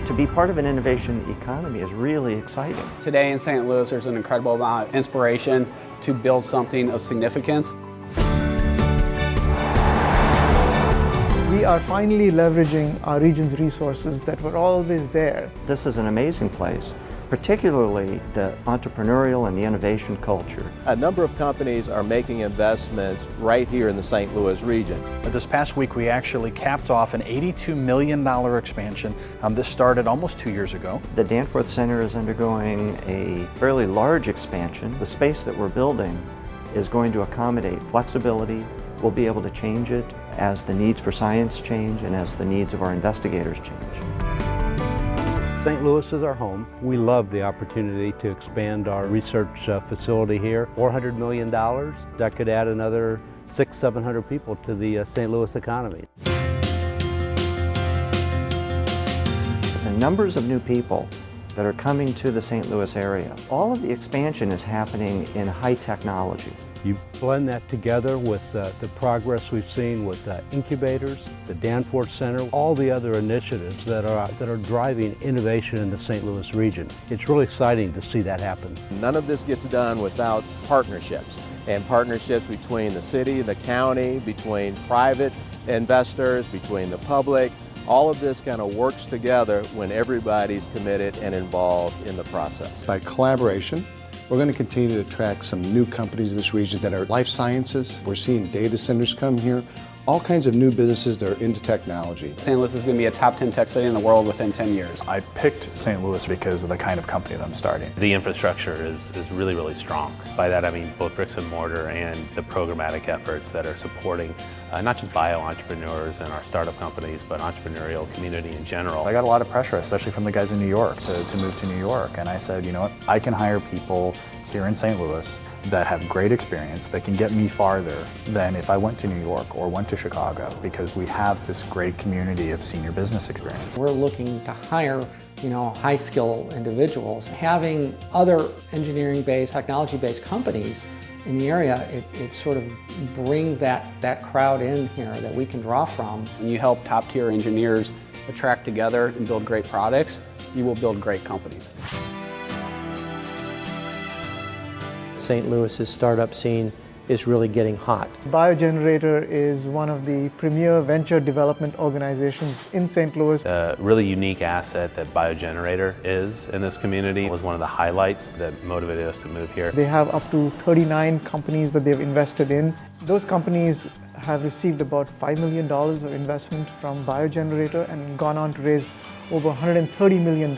To be part of an innovation economy is really exciting. Today in St. Louis, there's an incredible amount of inspiration to build something of significance. We are finally leveraging our region's resources that were always there. This is an amazing place, particularly the entrepreneurial and the innovation culture. A number of companies are making investments right here in the St. Louis region. This past week we actually capped off an $82 million expansion. This started almost 2 years ago. The Danforth Center is undergoing a fairly large expansion. The space that we're building is going to accommodate flexibility. We'll be able to change it as the needs for science change and as the needs of our investigators change. St. Louis is our home. We love the opportunity to expand our research facility here. $400 million, that could add another 600-700 people to the St. Louis economy. The numbers of new people that are coming to the St. Louis area, all of the expansion is happening in high technology. You blend that together with the progress we've seen with incubators, the Danforth Center, all the other initiatives that are driving innovation in the St. Louis region. It's really exciting to see that happen. None of this gets done without partnerships, and partnerships between the city, the county, between private investors, between the public. All of this kind of works together when everybody's committed and involved in the process. By collaboration, we're going to continue to attract some new companies in this region that are life sciences. We're seeing data centers come here, all kinds of new businesses that are into technology. St. Louis is going to be a top 10 tech city in the world within 10 years. I picked St. Louis because of the kind of company that I'm starting. The infrastructure is really, really strong. By that I mean both bricks and mortar and the programmatic efforts that are supporting not just bio-entrepreneurs and our startup companies, but entrepreneurial community in general. I got a lot of pressure, especially from the guys in New York, to move to New York. And I said, you know what, I can hire people here in St. Louis that have great experience, that can get me farther than if I went to New York or went to Chicago, because we have this great community of senior business experience. We're looking to hire, high-skill individuals. Having other engineering-based, technology-based companies in the area, it sort of brings that crowd in here that we can draw from. When you help top-tier engineers attract together and build great products, you will build great companies. St. Louis's startup scene is really getting hot. BioGenerator is one of the premier venture development organizations in St. Louis. A really unique asset that BioGenerator is in this community was one of the highlights that motivated us to move here. They have up to 39 companies that they've invested in. Those companies have received about $5 million of investment from BioGenerator and gone on to raise over $130 million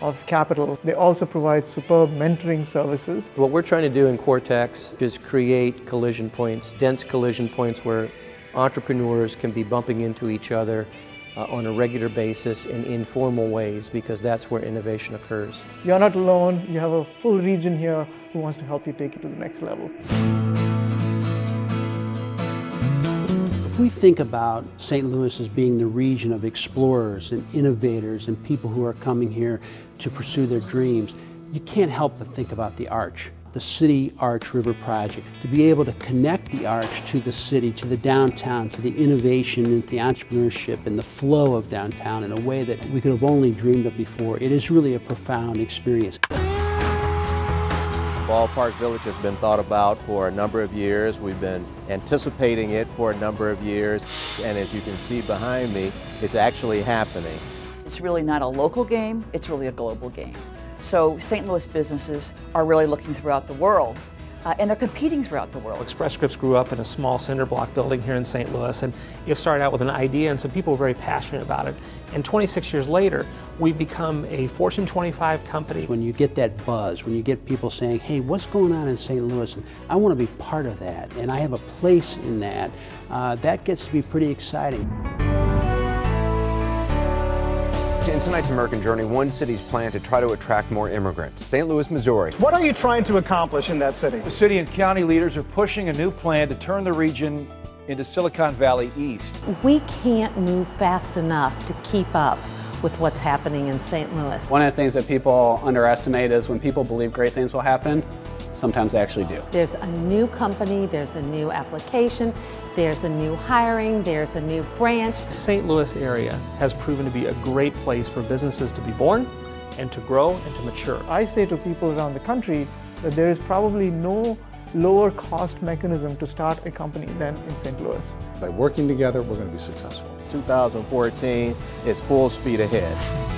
of capital. They also provide superb mentoring services. What we're trying to do in Cortex is create collision points, dense collision points where entrepreneurs can be bumping into each other on a regular basis in informal ways, because that's where innovation occurs. You're not alone. You have a full region here who wants to help you take it to the next level. If we think about St. Louis as being the region of explorers and innovators and people who are coming here to pursue their dreams, you can't help but think about the Arch, the City Arch River Project. To be able to connect the Arch to the city, to the downtown, to the innovation and the entrepreneurship and the flow of downtown in a way that we could have only dreamed of before, it is really a profound experience. Ballpark Village has been thought about for a number of years. We've been anticipating it for a number of years, and as you can see behind me, it's actually happening. It's really not a local game, it's really a global game. So St. Louis businesses are really looking throughout the world, and they're competing throughout the world. Express Scripts grew up in a small cinder block building here in St. Louis, and it started out with an idea, and some people were very passionate about it. And 26 years later, we've become a Fortune 25 company. When you get that buzz, when you get people saying, hey, what's going on in St. Louis? And I want to be part of that, and I have a place in that, that gets to be pretty exciting. In tonight's American Journey, one city's plan to try to attract more immigrants, St. Louis, Missouri. What are you trying to accomplish in that city? The city and county leaders are pushing a new plan to turn the region into Silicon Valley East. We can't move fast enough to keep up with what's happening in St. Louis. One of the things that people underestimate is when people believe great things will happen, sometimes they actually do. There's a new company, there's a new application, there's a new hiring, there's a new branch. St. Louis area has proven to be a great place for businesses to be born and to grow and to mature. I say to people around the country that there is probably no lower cost mechanism to start a company than in St. Louis. By working together, we're going to be successful. 2014 is full speed ahead.